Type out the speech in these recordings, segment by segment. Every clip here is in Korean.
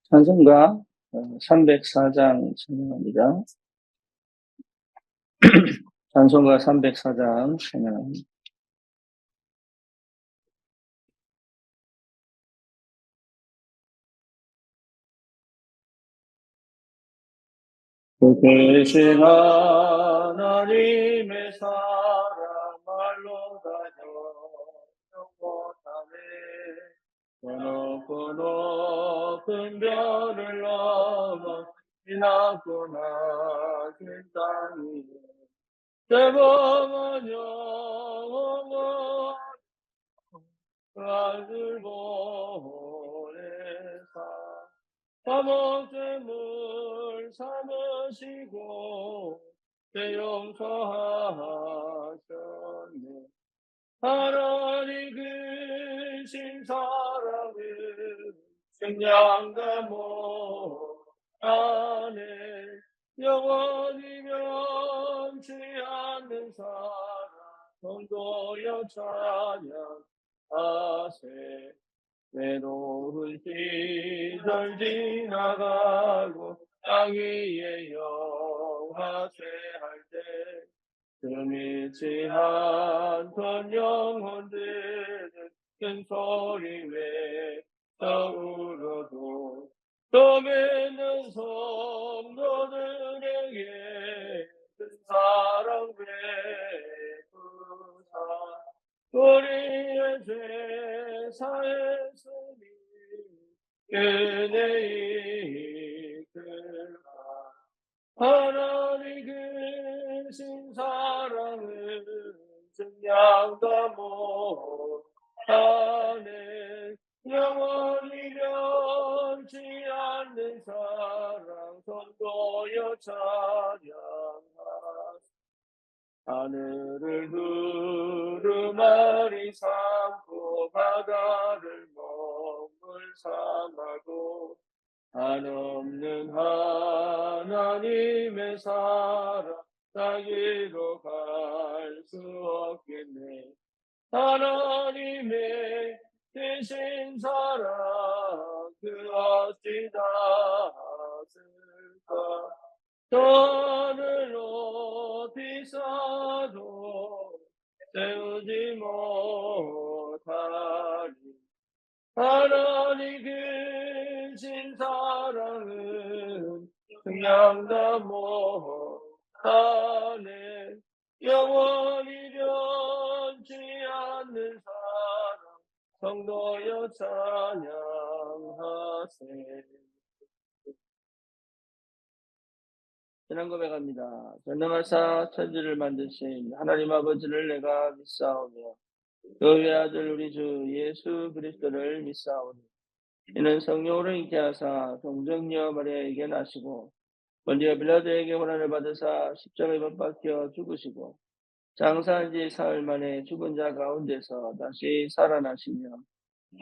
찬송가 304장 찬양합니다. 찬송가 304장 찬양합니다. 그 계신 하나님의 사랑 말로 다녀 영원하네. 그 높은 별을 넘어 지나고 낮은 땅이 대범한 영원 그 아들 보내사 화목제물 삼으시고 대용서하셨네. 하나님 크신 사랑을 생명과 못하네. 영원히 변치 않는 사랑 성도여 찬양하세. 외로운 시절 지나가고 땅 위에 영화쇠할 때 금이지 않던 영혼들은 큰 소리 외쳐 울어도 또 믿는 성도들에게 큰 사랑 베푸사 우리의 죄 사했으니 은혜 이끌라. 하나님 크신 사랑은 증량다 못하네. 영원히 변치 않는 사랑 성도여 찬양하세. 하늘을 두루마리 삼고 바다를 먹물 삼아도 한없는 하나님의 사랑 자기로 갈 수 없겠네. 하나님의 대신 사랑 그 어찌 닿았을까. 하늘로 비싸도 세우지 못하리. 하나님 크신 사랑은 증량다 못하네. 영원히 변치 않는 사랑 성도여 찬양하세. 신앙 고백합니다. 전능하사 천지를 만드신 하나님 아버지를 내가 믿사오며 그의 아들 우리 주 예수 그리스도를 믿사오니 이는 성령으로 잉태하사 동정녀 마리아에게 나시고 먼저 빌라도에게 고난을 받으사 십자가에 못 박혀 죽으시고 장사한 지 사흘 만에 죽은 자 가운데서 다시 살아나시며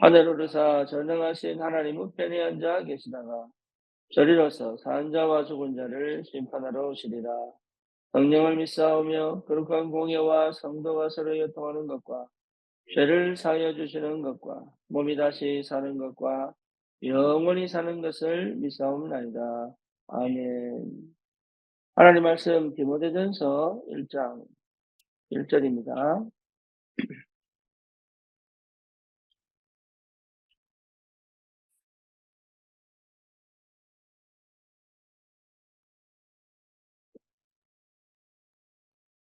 하늘 오르사 전능하신 하나님 우편에 앉아 계시다가 저리로서 산 자와 죽은 자를 심판하러 오시리라. 성령을 믿사오며 거룩한 공예와 성도가 서로 교통하는 것과 죄를 사하여 주시는 것과 몸이 다시 사는 것과 영원히 사는 것을 믿사옵나이다. 아멘. 하나님 말씀 디모데전서 1장 1절입니다.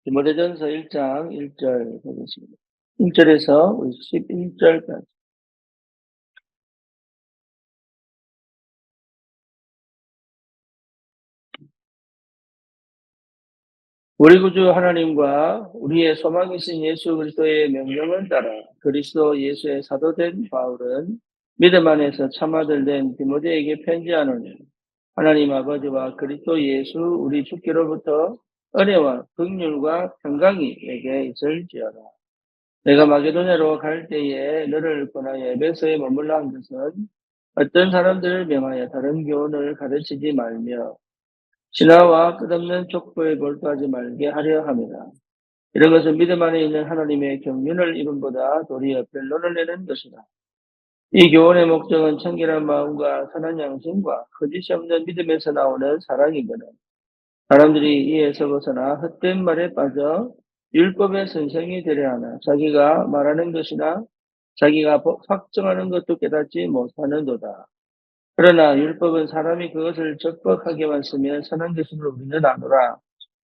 디모데전서 1장 1절 보겠습니다. 1절에서 11절까지. 우리 구주 하나님과 우리의 소망이신 예수 그리스도의 명령을 따라 그리스도 예수의 사도된 바울은 믿음 안에서 참 아들 된 디모데에게 편지하노니 하나님 아버지와 그리스도 예수 우리 주께로부터 은혜와 긍휼과 평강이 내게 있을지어다. 내가 마게도냐로 갈 때에 너를 권하여 에베소에 머물라 한 것은 어떤 사람들을 명하여 다른 교훈을 가르치지 말며 신화와 끝없는 족보에 몰두하지 말게 하려 함이라. 이런 것은 믿음 안에 있는 하나님의 경륜을 이룬보다 도리어 변론을 내는 것이다. 이 교훈의 목적은 청결한 마음과 선한 양심과 거짓이 없는 믿음에서 나오는 사랑이거든. 사람들이 이에서 벗어나 헛된 말에 빠져 율법의 선생이 되려 하나 자기가 말하는 것이나 자기가 확정하는 것도 깨닫지 못하는도다. 그러나 율법은 사람이 그것을 적법하게만 쓰면 선한 것임을 우리는 아노라.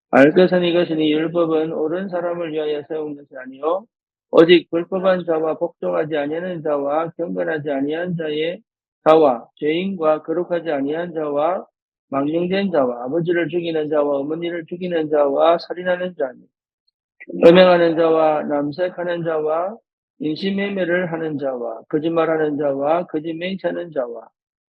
알 것은 이것이니 율법은 옳은 사람을 위하여 세운 것이 아니요 오직 불법한 자와 복종하지 아니하는 자와 경건하지 아니한 자의 자와 죄인과 거룩하지 아니한 자와 망령된 자와 아버지를 죽이는 자와 어머니를 죽이는 자와 살인하는 자니 음행하는 자와 남색하는 자와 인신매매를 하는 자와 거짓말하는 자와 거짓 맹세하는 자와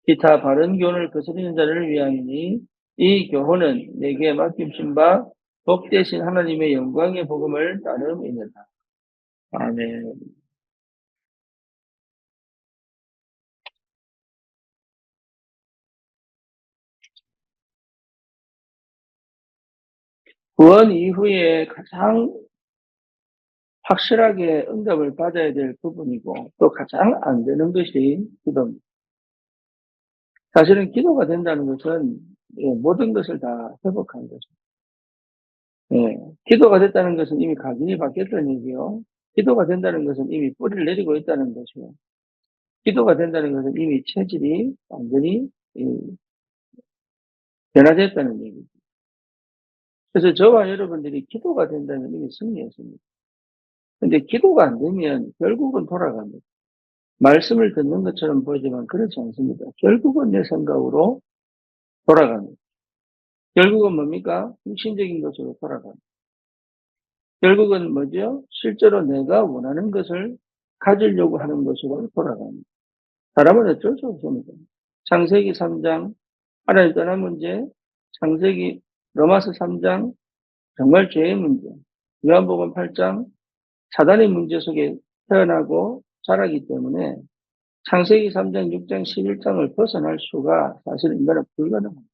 기타 바른 교훈을 거스르는 자를 위함이니 이 교훈은 내게 맡김신 바 복되신 하나님의 영광의 복음을 따름이니라. 아멘. 구원 이후에 가장 확실하게 응답을 받아야 될 부분이고 또 가장 안 되는 것이 기도입니다. 사실은 기도가 된다는 것은 모든 것을 다 회복하는 거죠. 예, 기도가 됐다는 것은 이미 각인이 바뀌었다는 얘기요. 기도가 된다는 것은 이미 뿌리를 내리고 있다는 것이요. 기도가 된다는 것은 이미 체질이 완전히 변화됐다는 얘기죠. 그래서 저와 여러분들이 기도가 된다면 이미 승리했습니다. 근데 기도가 안 되면 결국은 돌아갑니다. 말씀을 듣는 것처럼 보이지만 그렇지 않습니다. 결국은 내 생각으로 돌아갑니다. 결국은 뭡니까? 육신적인 것으로 돌아갑니다. 결국은 뭐죠? 실제로 내가 원하는 것을 가지려고 하는 것으로 돌아갑니다. 사람은 어쩔 수 없습니다. 창세기 3장, 하나님 떠난 문제, 창세기 로마서 3장, 정말 죄의 문제, 요한복음 8장, 사단의 문제 속에 태어나고 자라기 때문에 창세기 3장, 6장, 11장을 벗어날 수가 사실 인간은 불가능합니다.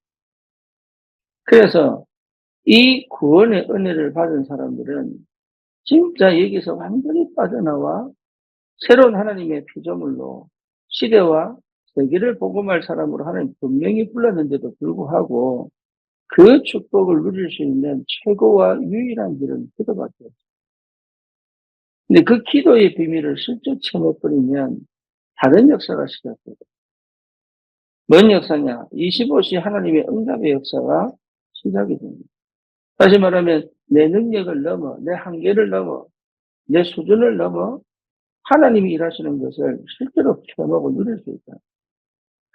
그래서 이 구원의 은혜를 받은 사람들은 진짜 여기서 완전히 빠져나와 새로운 하나님의 피조물로 시대와 세계를 복음할 사람으로 하나님 분명히 불렀는데도 불구하고 그 축복을 누릴 수 있는 최고와 유일한 길은 기도밖에 없어요. 근데 그 기도의 비밀을 실제 체험해버리면 다른 역사가 시작돼요. 뭔 역사냐? 25시 하나님의 응답의 역사가 시작이 됩니다. 다시 말하면 내 능력을 넘어, 내 한계를 넘어, 내 수준을 넘어 하나님이 일하시는 것을 실제로 체험하고 누릴 수 있다.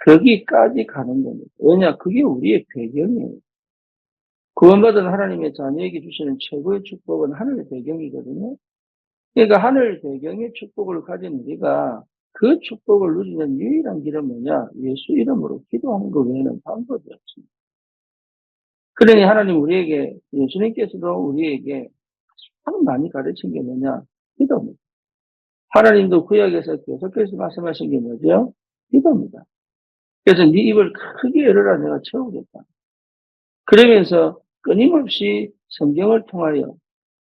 거기까지 가는 겁니다. 왜냐? 그게 우리의 배경이에요. 구원받은 하나님의 자녀에게 주시는 최고의 축복은 하늘의 배경이거든요. 그러니까 하늘 배경의 축복을 가진 우리가 그 축복을 누리는 유일한 길은 뭐냐? 예수 이름으로 기도하는 것 외에는 방법이 없습니다. 그러니 하나님 우리에게, 예수님께서도 우리에게 참 많이 가르친 게 뭐냐? 기도입니다. 하나님도 구약에서 계속해서 말씀하신 게 뭐죠? 기도입니다. 그래서 네 입을 크게 열어라 내가 채우겠다. 그러면서 끊임없이 성경을 통하여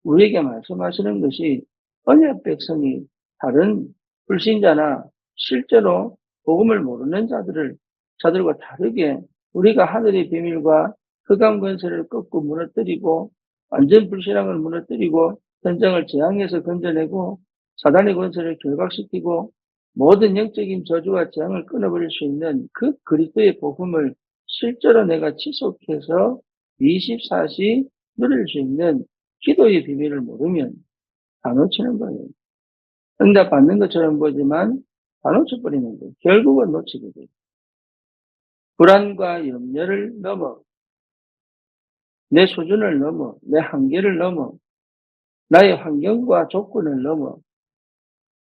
우리에게 말씀하시는 것이 언약 백성이 다른 불신자나 실제로 복음을 모르는 자들과 다르게 우리가 하늘의 비밀과 흑암 권세를 꺾고 무너뜨리고 완전 불신앙을 무너뜨리고 전쟁을 재앙에서 건져내고 사단의 권세를 결박시키고 모든 영적인 저주와 재앙을 끊어버릴 수 있는 그 그리스도의 복음을 실제로 내가 지속해서 24시 누릴 수 있는 기도의 비밀을 모르면 다 놓치는 거예요. 응답 받는 것처럼 보지만 다 놓쳐버리는 거예요. 결국은 놓치게 돼요. 불안과 염려를 넘어 내 수준을 넘어 내 한계를 넘어 나의 환경과 조건을 넘어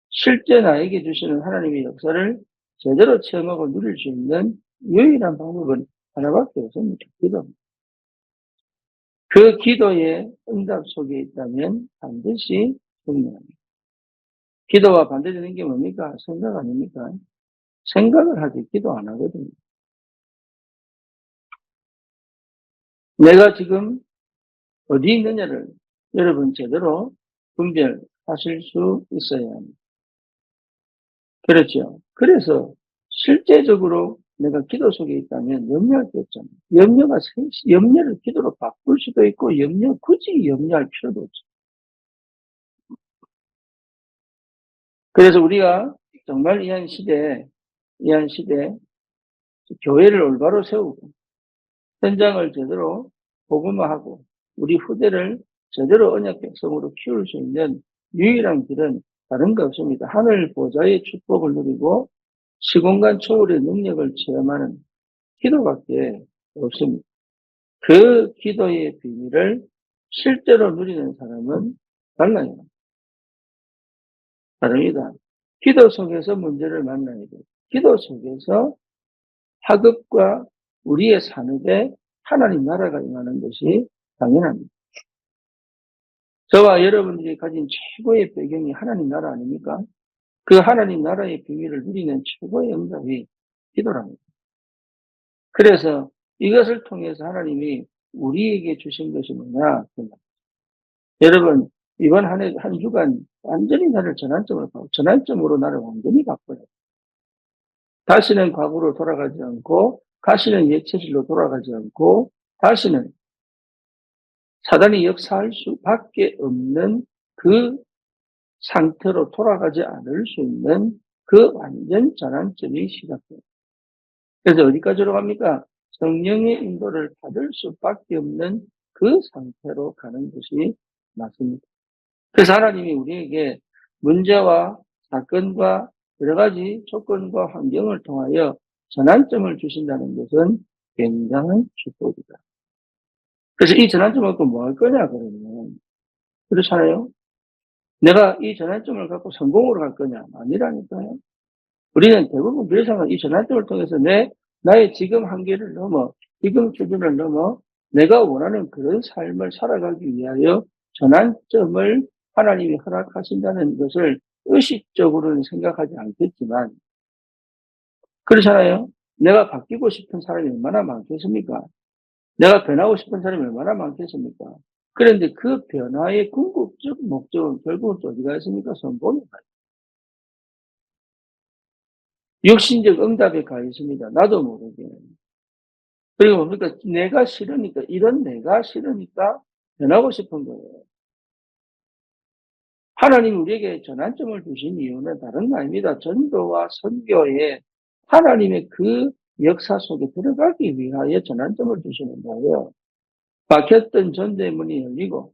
실제 나에게 주시는 하나님의 역사를 제대로 체험하고 누릴 수 있는 유일한 방법은 하나밖에 없습니다. 기도입니다. 그 기도의 응답 속에 있다면 반드시 승리합니다. 기도와 반대되는 게 뭡니까? 생각 아닙니까? 생각을 하지 기도 안 하거든요. 내가 지금 어디 있느냐를 여러분 제대로 분별하실 수 있어야 합니다. 그렇죠. 그래서 실제적으로 내가 기도 속에 있다면 염려할 게 없잖아요. 염려를 기도로 바꿀 수도 있고 굳이 염려할 필요도 없죠. 그래서 우리가 정말 이한 시대에 교회를 올바로 세우고 현장을 제대로 복음화하고 우리 후대를 제대로 언약 백성으로 키울 수 있는 유일한 길은 다른 거 없습니다. 하늘 보좌의 축복을 누리고 시공간 초월의 능력을 체험하는 기도밖에 없습니다. 그 기도의 비밀을 실제로 누리는 사람은 달라요. 다릅니다. 기도 속에서 문제를 만나야 돼요. 기도 속에서 학업과 우리의 산업에 하나님 나라가 임하는 것이 당연합니다. 저와 여러분들이 가진 최고의 배경이 하나님 나라 아닙니까? 그 하나님 나라의 비밀을 누리는 최고의 응답이 기도랍니다. 그래서 이것을 통해서 하나님이 우리에게 주신 것이 뭐냐? 여러분, 이번 한 주간 완전히 전환점으로 나를 완전히 바꿔요. 다시는 과거로 돌아가지 않고, 다시는 옛체질로 돌아가지 않고, 다시는 사단이 역사할 수밖에 없는 그 상태로 돌아가지 않을 수 있는 그 완전 전환점이 시작돼요. 그래서 어디까지로 갑니까? 성령의 인도를 받을 수밖에 없는 그 상태로 가는 것이 맞습니다. 그래서 하나님이 우리에게 문제와 사건과 여러 가지 조건과 환경을 통하여 전환점을 주신다는 것은 굉장한 축복이다. 그래서 이 전환점을 갖고 뭐 할 거냐, 그러면. 그렇잖아요? 내가 이 전환점을 갖고 성공으로 갈 거냐? 아니라니까요. 우리는 대부분 그래서 이 전환점을 통해서 나의 지금 한계를 넘어, 지금 수준을 넘어 내가 원하는 그런 삶을 살아가기 위하여 전환점을 하나님이 허락하신다는 것을 의식적으로는 생각하지 않겠지만, 그렇잖아요. 내가 바뀌고 싶은 사람이 얼마나 많겠습니까? 내가 변하고 싶은 사람이 얼마나 많겠습니까? 그런데 그 변화의 궁극적 목적은 결국은 또 어디가 있습니까? 성공에 가 육신적 응답에 가 있습니다. 나도 모르게. 그리고 뭡니까? 내가 싫으니까 변하고 싶은 거예요. 하나님이 우리에게 전환점을 주신 이유는 다른 거 아닙니다. 전도와 선교에 하나님의 그 역사 속에 들어가기 위하여 전환점을 주시는 거예요. 막혔던 전도의 문이 열리고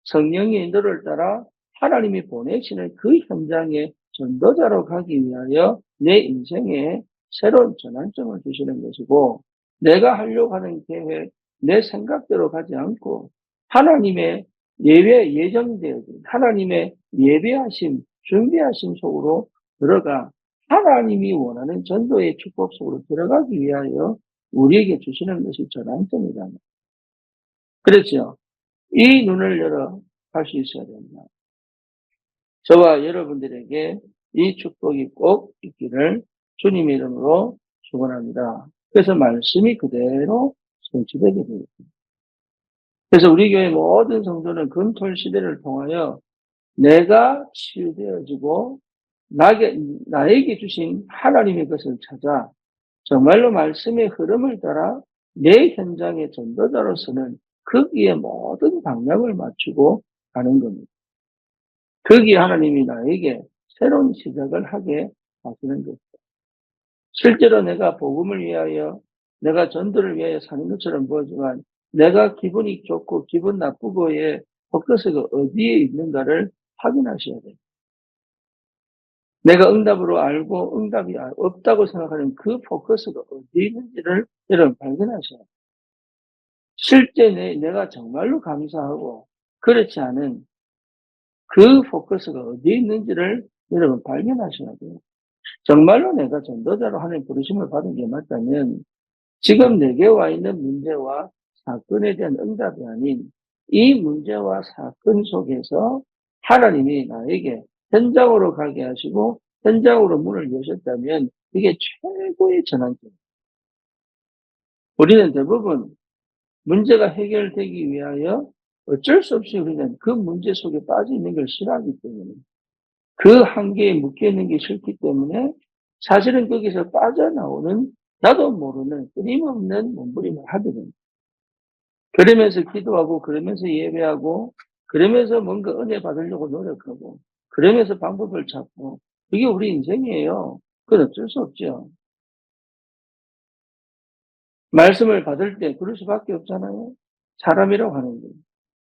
성령의 인도를 따라 하나님이 보내시는 그 현장에 전도자로 가기 위하여 내 인생에 새로운 전환점을 주시는 것이고, 내가 하려고 하는 계획, 내 생각대로 가지 않고 하나님의 예정되어진 하나님의 예배하심, 준비하심 속으로 들어가 하나님이 원하는 전도의 축복 속으로 들어가기 위하여 우리에게 주시는 것이 전환점이다. 그렇죠? 이 눈을 열어 갈 수 있어야 됩니다. 저와 여러분들에게 이 축복이 꼭 있기를 주님의 이름으로 축원합니다. 그래서 말씀이 그대로 성취되게 됩니다. 그래서 우리 교회 모든 성도는 금토일 시대를 통하여 내가 치유되어지고 나에게 주신 하나님의 것을 찾아 정말로 말씀의 흐름을 따라 내 현장의 전도자로서는 거기에 모든 방향을 맞추고 가는 겁니다. 거기에 하나님이 나에게 새로운 시작을 하게 하시는 것입니다. 실제로 내가 복음을 위하여, 내가 전도를 위하여 사는 것처럼 보이지만 내가 기분이 좋고 기분 나쁘고의 포커스가 어디에 있는가를 확인하셔야 돼요. 내가 응답으로 알고 응답이 없다고 생각하는 그 포커스가 어디에 있는지를 여러분 발견하셔야 돼요. 실제 내가 정말로 감사하고 그렇지 않은 그 포커스가 어디에 있는지를 여러분 발견하셔야 돼요. 정말로 내가 전도자로 하나님 부르심을 받은 게 맞다면 지금 내게 와 있는 문제와 사건에 대한 응답이 아닌 이 문제와 사건 속에서 하나님이 나에게 현장으로 가게 하시고 현장으로 문을 여셨다면 이게 최고의 전환점입니다. 우리는 대부분 문제가 해결되기 위하여 어쩔 수 없이 우리는 그 문제 속에 빠져 있는 걸 싫어하기 때문에 그 한계에 묶여 있는 게 싫기 때문에 사실은 거기서 빠져나오는 나도 모르는 끊임없는 몸부림을 하게 됩니다. 그러면서 기도하고 그러면서 예배하고 그러면서 뭔가 은혜 받으려고 노력하고 그러면서 방법을 찾고 이게 우리 인생이에요. 그건 어쩔 수 없죠. 말씀을 받을 때 그럴 수밖에 없잖아요. 사람이라고 하는 게.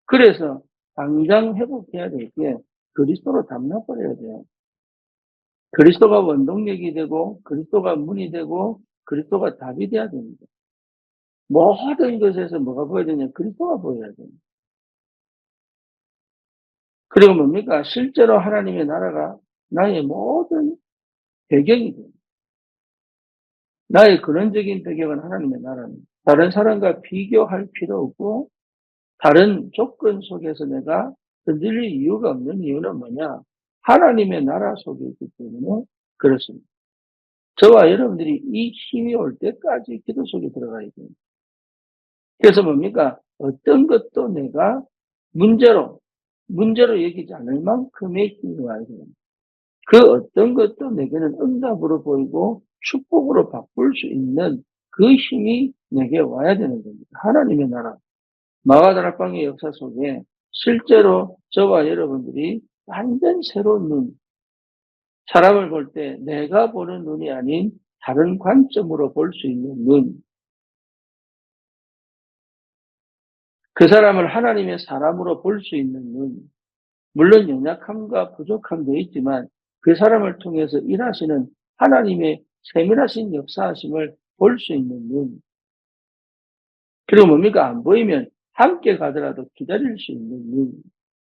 그래서 당장 회복해야 될 게 그리스도로 담나버려야 돼요. 그리스도가 원동력이 되고 그리스도가 문이 되고 그리스도가 답이 돼야 됩니다. 모든 것에서 뭐가 보여야 되냐? 그리스도가 보여야 돼요. 그리고 뭡니까? 실제로 하나님의 나라가 나의 모든 배경이 돼요. 나의 근원적인 배경은 하나님의 나라입니다. 다른 사람과 비교할 필요 없고 다른 조건 속에서 내가 흔들릴 이유가 없는 이유는 뭐냐? 하나님의 나라 속에 있기 때문에 그렇습니다. 저와 여러분들이 이 힘이 올 때까지 기도 속에 들어가야 됩니다. 그래서 뭡니까? 어떤 것도 내가 문제로 여기지 않을 만큼의 힘이 와야 됩니다. 그 어떤 것도 내게는 응답으로 보이고 축복으로 바꿀 수 있는 그 힘이 내게 와야 되는 겁니다. 하나님의 나라. 마가다락방의 역사 속에 실제로 저와 여러분들이 완전 새로운 눈, 사람을 볼 때 내가 보는 눈이 아닌 다른 관점으로 볼 수 있는 눈, 그 사람을 하나님의 사람으로 볼 수 있는 눈, 물론 연약함과 부족함도 있지만 그 사람을 통해서 일하시는 하나님의 세밀하신 역사하심을 볼 수 있는 눈, 그리고 뭡니까? 안 보이면 함께 가더라도 기다릴 수 있는 눈,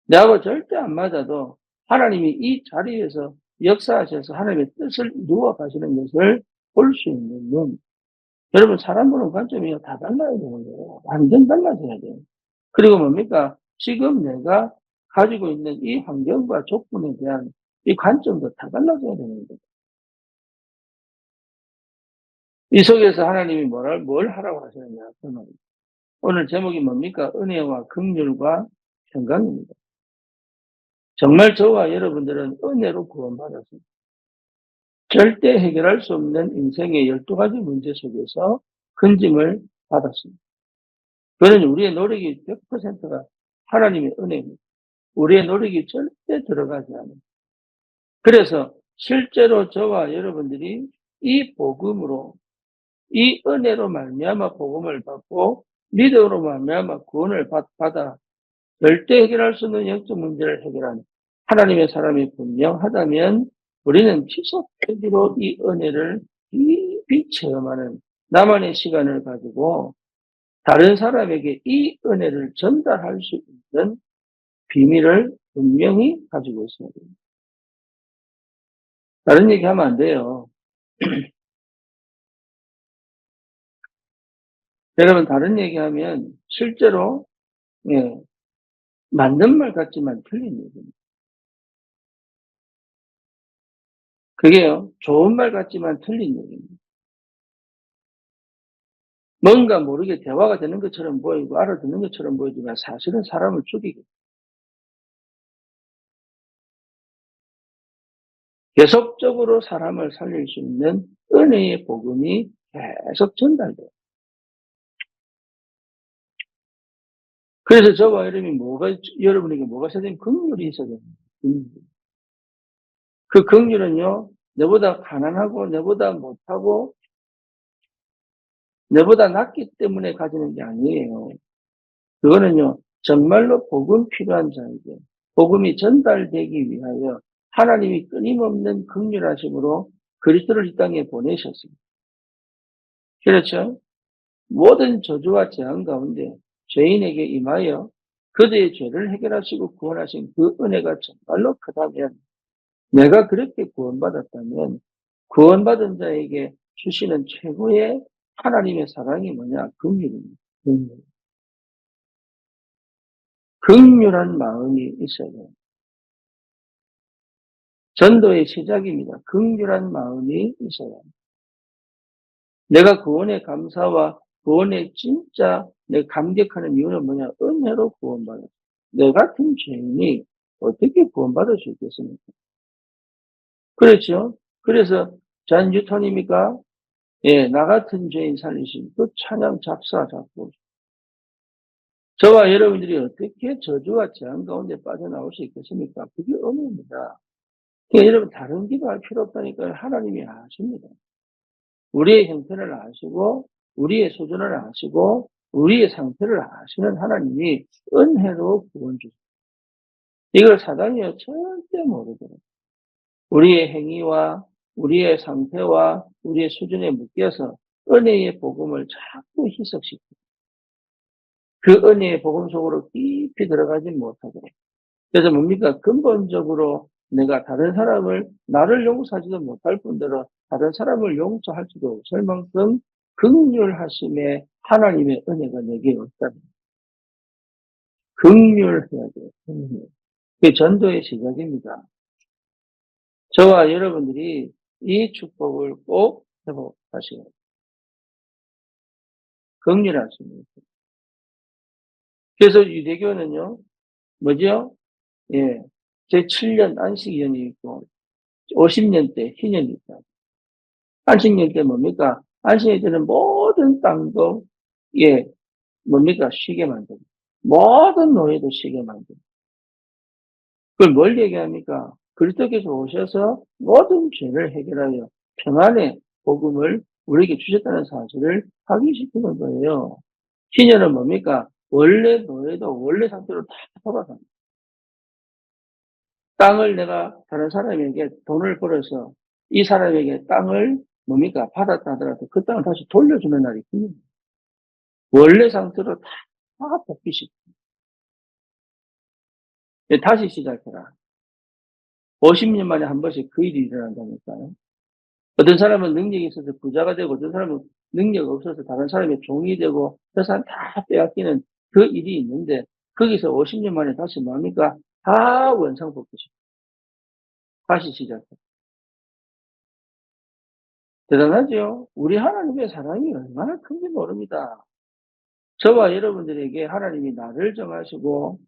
내하고 절대 안 맞아도 하나님이 이 자리에서 역사하셔서 하나님의 뜻을 이루어 가시는 것을 볼 수 있는 눈. 여러분, 사람 보는 관점이 다 달라야 되는 거예요. 완전 달라져야 돼요. 그리고 뭡니까? 지금 내가 가지고 있는 이 환경과 조건에 대한 이 관점도 다 달라져야 되는 거예요. 이 속에서 하나님이 뭘 하라고 하시느냐. 오늘 제목이 뭡니까? 은혜와 긍휼과 평강입니다. 정말 저와 여러분들은 은혜로 구원받았습니다. 절대 해결할 수 없는 인생의 12가지 문제 속에서 건짐을 받았습니다. 그는 우리의 노력이 100%가 하나님의 은혜입니다. 우리의 노력이 절대 들어가지 않아요. 그래서 실제로 저와 여러분들이 이 복음으로, 이 은혜로 말미암아 복음을 받고 믿음으로 말미암아 구원을 받아 절대 해결할 수 없는 영적 문제를 해결하는 하나님의 사람이 분명하다면 우리는 지속적으로 이 은혜를 깊이 체험하는 나만의 시간을 가지고 다른 사람에게 이 은혜를 전달할 수 있는 비밀을 분명히 가지고 있어야 됩니다. 다른 얘기하면 안 돼요. 여러분, 다른 얘기하면 실제로 예, 맞는 말 같지만 틀린 얘기입니다. 그게요, 좋은 말 같지만 틀린 얘기입니다. 뭔가 모르게 대화가 되는 것처럼 보이고 알아듣는 것처럼 보이지만 사실은 사람을 죽이고 계속적으로 사람을 살릴 수 있는 은혜의 복음이 계속 전달돼요. 그래서 저와 여러분에게 뭐가 있어야 되면 긍휼이 있어야 됩니다. 그 긍휼은요, 내보다 가난하고 내보다 못하고 내보다 낫기 때문에 가지는 게 아니에요. 그거는요, 정말로 복음 필요한 자에게 복음이 전달되기 위하여 하나님이 끊임없는 긍휼하심으로 그리스도를 이 땅에 보내셨습니다. 그렇죠? 모든 저주와 재앙 가운데 죄인에게 임하여 그들의 죄를 해결하시고 구원하신 그 은혜가 정말로 크다면, 내가 그렇게 구원받았다면 구원받은 자에게 주시는 최고의 하나님의 사랑이 뭐냐? 긍휼입니다. 긍휼. 긍휼한 마음이 있어야 돼요. 전도의 시작입니다. 긍휼한 마음이 있어야 합니다. 내가 구원의 감사와 구원의 진짜 내가 감격하는 이유는 뭐냐? 은혜로 구원받았어요. 내 같은 죄인이 어떻게 구원받을 수 있겠습니까? 그렇죠. 그래서 잔 뉴턴입니까? 예, 나 같은 죄인 살리신 그 찬양 작사 작곡. 저와 여러분들이 어떻게 저주와 재앙 가운데 빠져나올 수 있겠습니까? 그게 은혜입니다. 그러니까 여러분 다른 기도할 필요 없다니까요. 하나님이 아십니다. 우리의 형편을 아시고 우리의 수준을 아시고 우리의 상태를 아시는 하나님이 은혜로 구원 주십니다. 이걸 사단이요 절대 모르거든요. 우리의 행위와 우리의 상태와 우리의 수준에 묶여서 은혜의 복음을 자꾸 희석시키고 그 은혜의 복음 속으로 깊이 들어가지 못하고 그래서 뭡니까? 근본적으로 내가 다른 사람을 나를 용서하지도 못할 뿐더러 다른 사람을 용서할지도 없을 만큼 긍휼하심에 하나님의 은혜가 내게 없다는 긍휼해야 돼요. 긍휼. 그게 전도의 시작입니다. 저와 여러분들이 이 축복을 꼭 회복하시고 긍휼하십니다. 그래서 유대교는요, 뭐죠? 예, 제7년 안식년이 있고 50년 때 희년이 있다. 안식년 때 뭡니까? 안식년 때는 모든 땅도 예, 뭡니까? 쉬게 만듭니다. 모든 노예도 쉬게 만듭니다. 그걸 뭘 얘기합니까? 그리스도께서 오셔서 모든 죄를 해결하여 평안의 복음을 우리에게 주셨다는 사실을 확인시키는 거예요. 희년은 뭡니까? 원래 노예도 원래 상태로 다 돌아갑니다. 땅을 내가 다른 사람에게 돈을 벌어서 이 사람에게 땅을 뭡니까? 받았다 하더라도 그 땅을 다시 돌려주는 날이 있습니다. 원래 상태로 다 복귀시킵니다. 다시 시작해라. 50년 만에 한 번씩 그 일이 일어난다니까요. 어떤 사람은 능력이 있어서 부자가 되고 어떤 사람은 능력 없어서 다른 사람의 종이 되고 그 사람 다 빼앗기는 그 일이 있는데 거기서 50년 만에 다시 뭡니까? 다 원상복귀시킵니다. 다시 시작해. 대단하죠? 우리 하나님의 사랑이 얼마나 큰지 모릅니다. 저와 여러분들에게 하나님이 나를 정하시고,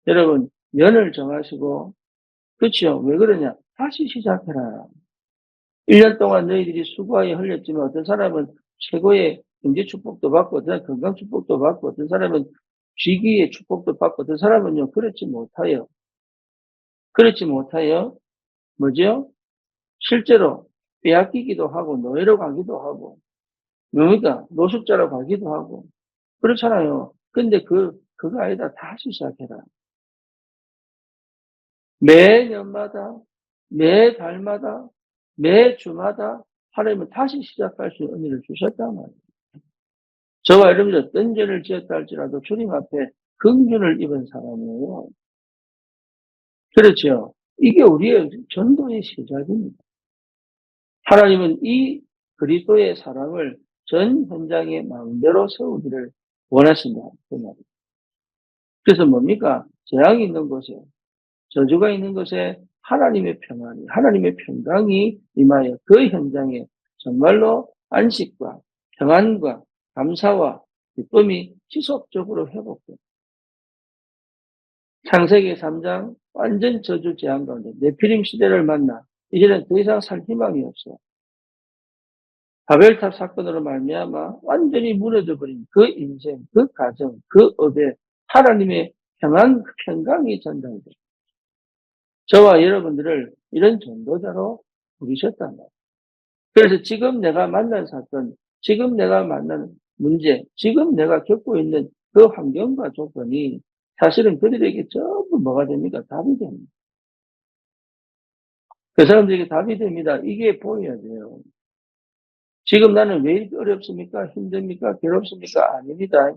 여러분, 년을 정하시고, 그렇죠? 왜 그러냐? 다시 시작해라. 1년 동안 너희들이 수고하여 흘렸지만 어떤 사람은 최고의 경제 축복도 받고, 어떤 사람은 건강 축복도 받고, 어떤 사람은 쥐기의 축복도 받고, 어떤 사람은요, 그렇지 못하여, 뭐죠? 실제로 빼앗기기도 하고, 노예로 가기도 하고, 뭡니까? 노숙자로 가기도 하고, 그렇잖아요. 근데 그거 아니다. 다시 시작해라. 매년마다, 매 달마다, 매 주마다 하나님은 다시 시작할 수 있는 은혜를 주셨단 말이에요. 저와 여러분들 어떤 죄를 지었다 할지라도 주님 앞에 긍휼을 입은 사람이에요. 그렇죠. 이게 우리의 전도의 시작입니다. 하나님은 이 그리스도의 사랑을 전 현장의 마음대로 세우기를 원하신다. 그 말이에요. 그래서 뭡니까? 재앙이 있는 곳에, 저주가 있는 곳에 하나님의 평안이, 하나님의 평강이 임하여 그 현장에 정말로 안식과 평안과 감사와 기쁨이 지속적으로 회복됩니다. 창세기 3장 완전 저주 재앙 가운데 네피림 시대를 만나 이제는 더 이상 살 희망이 없어. 바벨탑 사건으로 말미암아 완전히 무너져 버린 그 인생, 그 가정, 그 업에 하나님의 평안, 평강이 전달돼. 저와 여러분들을 이런 전도자로 부르셨단 말이에요. 그래서 지금 내가 만난 사건, 지금 내가 만난 문제, 지금 내가 겪고 있는 그 환경과 조건이 사실은 그들에게 전부 뭐가 됩니까? 답이 됩니다. 그 사람들에게 답이 됩니다. 이게 보여야 돼요. 지금 나는 왜 이렇게 어렵습니까? 힘듭니까? 괴롭습니까? 아닙니다.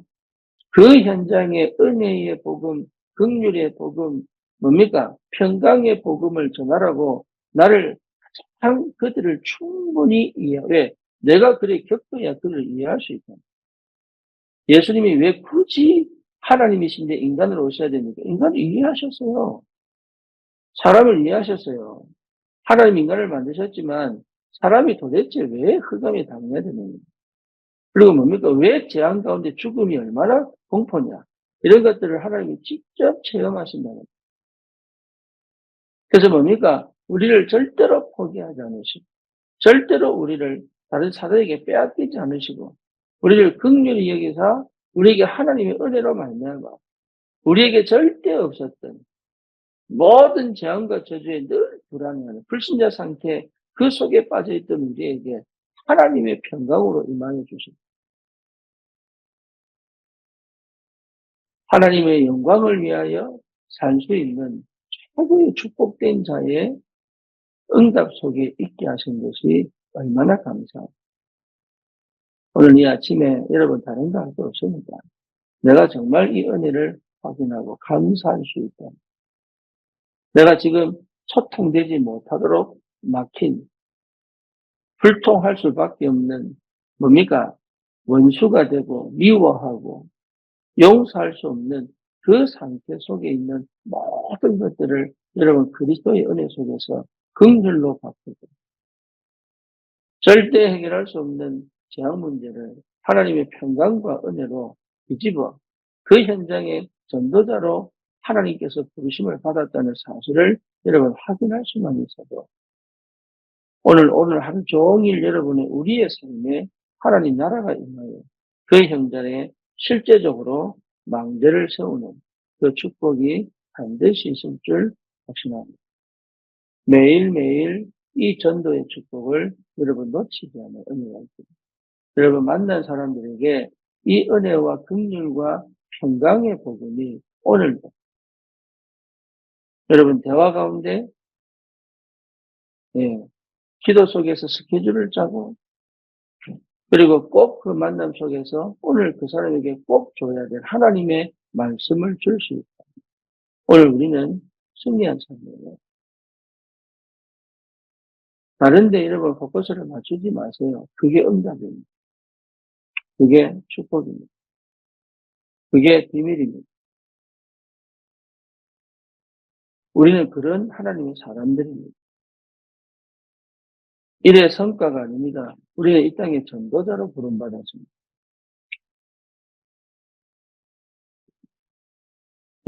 그 현장에 은혜의 복음, 긍휼의 복음, 뭡니까? 평강의 복음을 전하라고 나를 그들을 충분히 이해, 왜? 내가 그래 겪어야 그를 이해할 수 있다. 예수님이 왜 굳이 하나님이신데 인간으로 오셔야 됩니까? 인간을 이해하셨어요. 사람을 이해하셨어요. 하나님 인간을 만드셨지만 사람이 도대체 왜 흑암에 당해야 되느냐. 그리고 뭡니까? 왜 재앙 가운데 죽음이 얼마나 공포냐. 이런 것들을 하나님이 직접 체험하신다는 거예요. 그래서 뭡니까? 우리를 절대로 포기하지 않으시고 절대로 우리를 다른 사람에게 빼앗기지 않으시고 우리를 긍휼히 여기사 우리에게 하나님의 은혜로 말미암아 우리에게 절대 없었던 모든 재앙과 저주에 늘 불안해하는 불신자 상태 그 속에 빠져있던 우리에게 하나님의 평강으로 임하여 주시고 하나님의 영광을 위하여 살 수 있는 최고의 축복된 자의 응답 속에 있게 하신 것이 얼마나 감사합니다. 오늘 이 아침에 여러분 다른 거 할 거 없습니다. 내가 정말 이 은혜를 확인하고 감사할 수 있다. 내가 지금 소통되지 못하도록 막힌 불통할 수밖에 없는 뭡니까? 원수가 되고 미워하고 용서할 수 없는 그 상태 속에 있는 모든 것들을 여러분 그리스도의 은혜 속에서 긍휼로 바꾸고 절대 해결할 수 없는 재앙 문제를 하나님의 평강과 은혜로 뒤집어 그 현장의 전도자로 하나님께서 부르심을 받았다는 사실을 여러분 확인할 수만 있어도 오늘 하루 종일 여러분의 우리의 삶에 하나님 나라가 임하여 그 현장에 실제적으로 망대를 세우는 그 축복이 반드시 있을 줄 확신합니다. 매일매일 이 전도의 축복을 여러분 놓치지 않는 은혜가 있습니다. 여러분 만난 사람들에게 이 은혜와 긍휼과 평강의 복음이 오늘도 여러분 대화 가운데 기도 속에서 스케줄을 짜고 그리고 꼭 그 만남 속에서 오늘 그 사람에게 꼭 줘야 될 하나님의 말씀을 줄 수 있다. 오늘 우리는 승리한 삶이에요. 다른데 여러분 포커스를 맞추지 마세요. 그게 응답입니다. 그게 축복입니다. 그게 비밀입니다. 우리는 그런 하나님의 사람들입니다. 일의 성과가 아닙니다. 우리는 이 땅의 전도자로 부름받았습니다.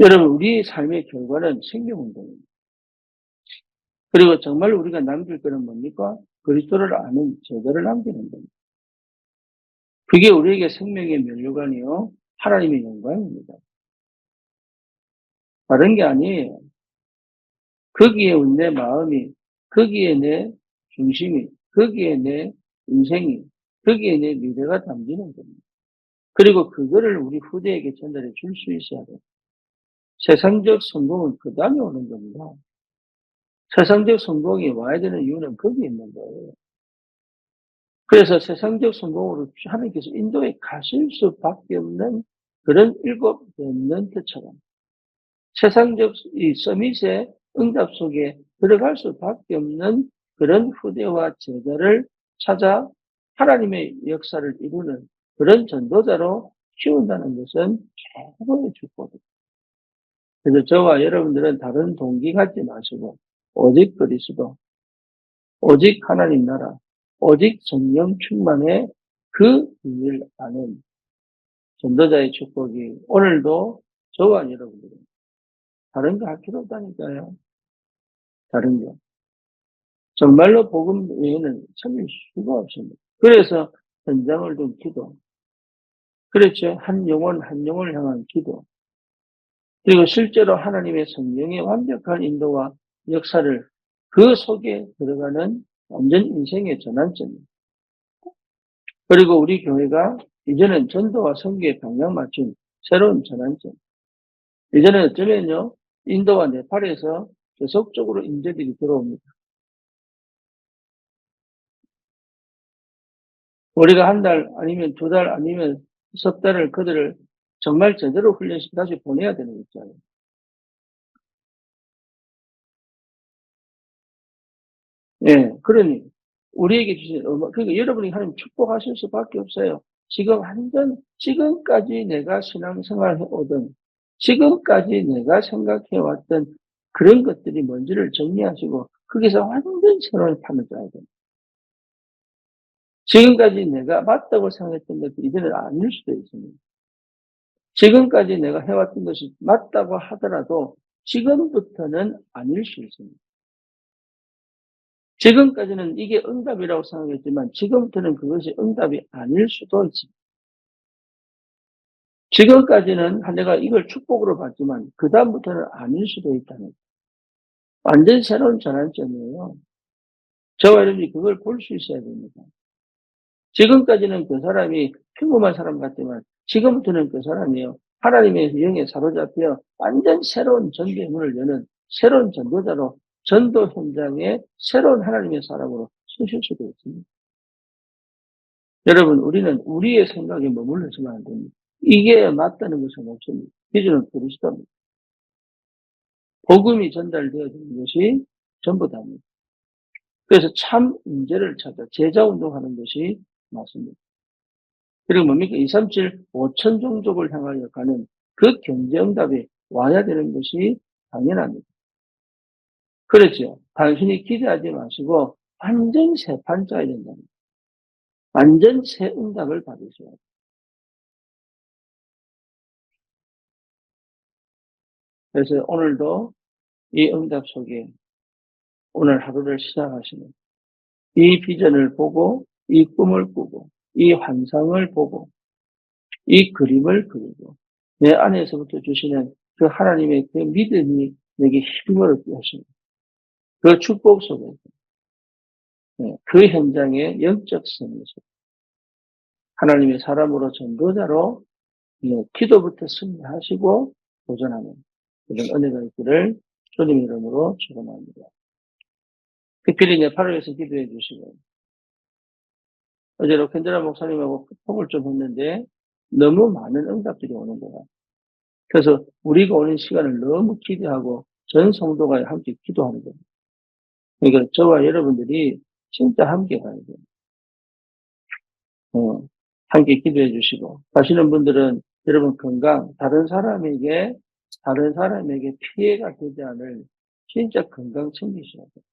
여러분 우리의 삶의 결과는 생명운동입니다. 그리고 정말 우리가 남길 것은 뭡니까? 그리스도를 아는 제자를 남기는 겁니다. 그게 우리에게 생명의 면류관이요 하나님의 영광입니다. 다른 게 아니에요. 거기에 내 마음이, 거기에 내 중심이, 거기에 내 인생이, 거기에 내 미래가 담기는 겁니다. 그리고 그거를 우리 후대에게 전달해 줄 수 있어야 돼요. 세상적 성공은 그 다음에 오는 겁니다. 세상적 성공이 와야 되는 이유는 거기에 있는 거예요. 그래서 세상적 성공으로 하나님께서 인도에 가실 수밖에 없는 그런 7 렘넌트처럼 세상적 이 서밋의 응답 속에 들어갈 수밖에 없는 그런 후대와 제자를 찾아 하나님의 역사를 이루는 그런 전도자로 키운다는 것은 최고의 축복입니다. 그래서 저와 여러분들은 다른 동기 갖지 마시고 오직 그리스도, 오직 하나님 나라, 오직 성령 충만의 그 비밀 아는 전도자의 축복이 오늘도 저와 여러분들은 다른 거 할 필요 없다니까요. 다른 거. 정말로 복음 외에는 참을 수가 없습니다. 그래서 현장을 둔 기도. 그렇죠. 한 영혼 한 영혼을 향한 기도. 그리고 실제로 하나님의 성령의 완벽한 인도와 역사를 그 속에 들어가는 완전 인생의 전환점입니다. 그리고 우리 교회가 이제는 전도와 선교의 방향 맞춘 새로운 전환점. 이제는 어쩌면요, 인도와 네팔에서 계속적으로 인재들이 들어옵니다. 우리가 1달 아니면 2달 아니면 석 달을 그들을 정말 제대로 훈련시켜 다시 보내야 되는 거잖아요. 예, 그러니 우리에게 주신 그러니까 여러분이 하나님 축복하실 수밖에 없어요. 지금까지 내가 신앙생활 해오던 지금까지 내가 생각해 왔던 그런 것들이 뭔지를 정리하시고 거기서 완전 새로운 판을 짜야 됩니다. 지금까지 내가 맞다고 생각했던 것들이 이제는 아닐 수도 있습니다. 지금까지 내가 해왔던 것이 맞다고 하더라도 지금부터는 아닐 수 있습니다. 지금까지는 이게 응답이라고 생각했지만 지금부터는 그것이 응답이 아닐 수도 있습니다. 지금까지는 내가 이걸 축복으로 봤지만 그다음부터는 아닐 수도 있다는 완전 새로운 전환점이에요. 저와 여러분이 그걸 볼 수 있어야 됩니다. 지금까지는 그 사람이 평범한 사람 같지만 지금부터는 그 사람이요. 하나님의 영에 사로잡혀 완전 새로운 전도의 문을 여는 새로운 전도자로 전도 현장에 새로운 하나님의 사람으로 서실 수도 있습니다. 여러분, 우리는 우리의 생각에 머물러서만 안 됩니다. 이게 맞다는 것은 없습니다. 기준은 그리스도입니다. 복음이 전달되어지는 것이 전부 다입니다. 그래서 참 인재를 찾아 제자 운동하는 것이 맞습니다. 그리고 뭡니까? 237, 5천 종족을 향하여 가는 그 경제응답이 와야 되는 것이 당연합니다. 그렇죠. 단순히 기대하지 마시고 완전 새 판 짜야 된답니다. 완전 새 응답을 받으셔야 돼요. 그래서 오늘도 이 응답 속에 오늘 하루를 시작하시는 이 비전을 보고 이 꿈을 꾸고 이 환상을 보고 이 그림을 그리고 내 안에서부터 주시는 그 하나님의 그 믿음이 내게 힘을 얻게 하십니다. 그 축복 속에서 그 현장의 영적 성에서 하나님의 사람으로 전도자로 기도부터 승리하시고 도전하는 그런 은혜가 있기를 주님 이름으로 축원합니다. 특별히 네팔에서 기도해 주시고 어제 로켄드라 목사님하고 통을 좀 했는데 너무 많은 응답들이 오는 거야. 그래서 우리가 오는 시간을 너무 기대하고 전 성도가 함께 기도하는 거예요. 그러니까 저와 여러분들이 진짜 함께 가야 돼요. 함께 기도해 주시고 가시는 분들은 여러분 건강 다른 사람에게 피해가 되지 않을 진짜 건강 챙기셔야 돼요.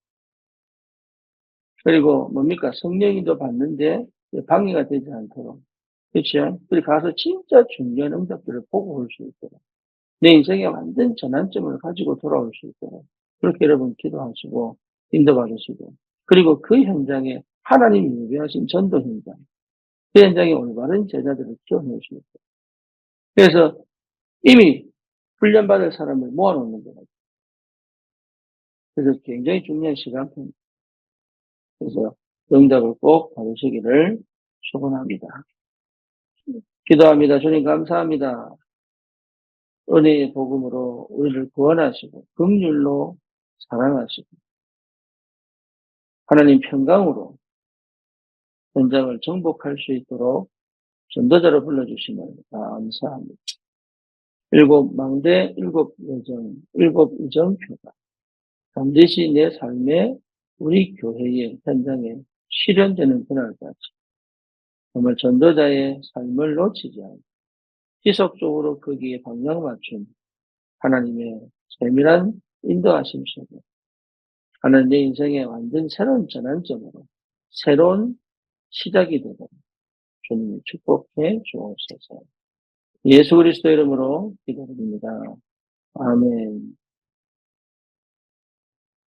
그리고 뭡니까 성령님도 받는데 방해가 되지 않도록 그렇죠? 그리고 가서 진짜 중요한 응답들을 보고 올 수 있도록 내 인생에 완전 전환점을 가지고 돌아올 수 있도록 그렇게 여러분 기도하시고 인도받으시고 그리고 그 현장에 하나님이 예배하신 전도 현장 그 현장에 올바른 제자들을 키워낼 수 있도록 그래서 이미 훈련받을 사람을 모아놓는 거예요. 그래서 굉장히 중요한 시간입니다. 그래서 응답을 꼭 받으시기를 축원합니다. 기도합니다. 주님 감사합니다. 은혜의 복음으로 우리를 구원하시고 긍휼로 사랑하시고 하나님 평강으로 현장을 정복할 수 있도록 전도자로 불러주시면 감사합니다. 일곱 망대, 일곱 여정, 일곱 이정표가 반드시 내 삶에 우리 교회의 현장에 실현되는 그날까지 정말 전도자의 삶을 놓치지 않고 지속적으로 거기에 방향 맞춘 하나님의 세밀한 인도하심 속에 하나님 내 인생의 완전 새로운 전환점으로 새로운 시작이 되도록 주님이 축복해 주옵소서. 예수 그리스도 이름으로 기도드립니다. 아멘.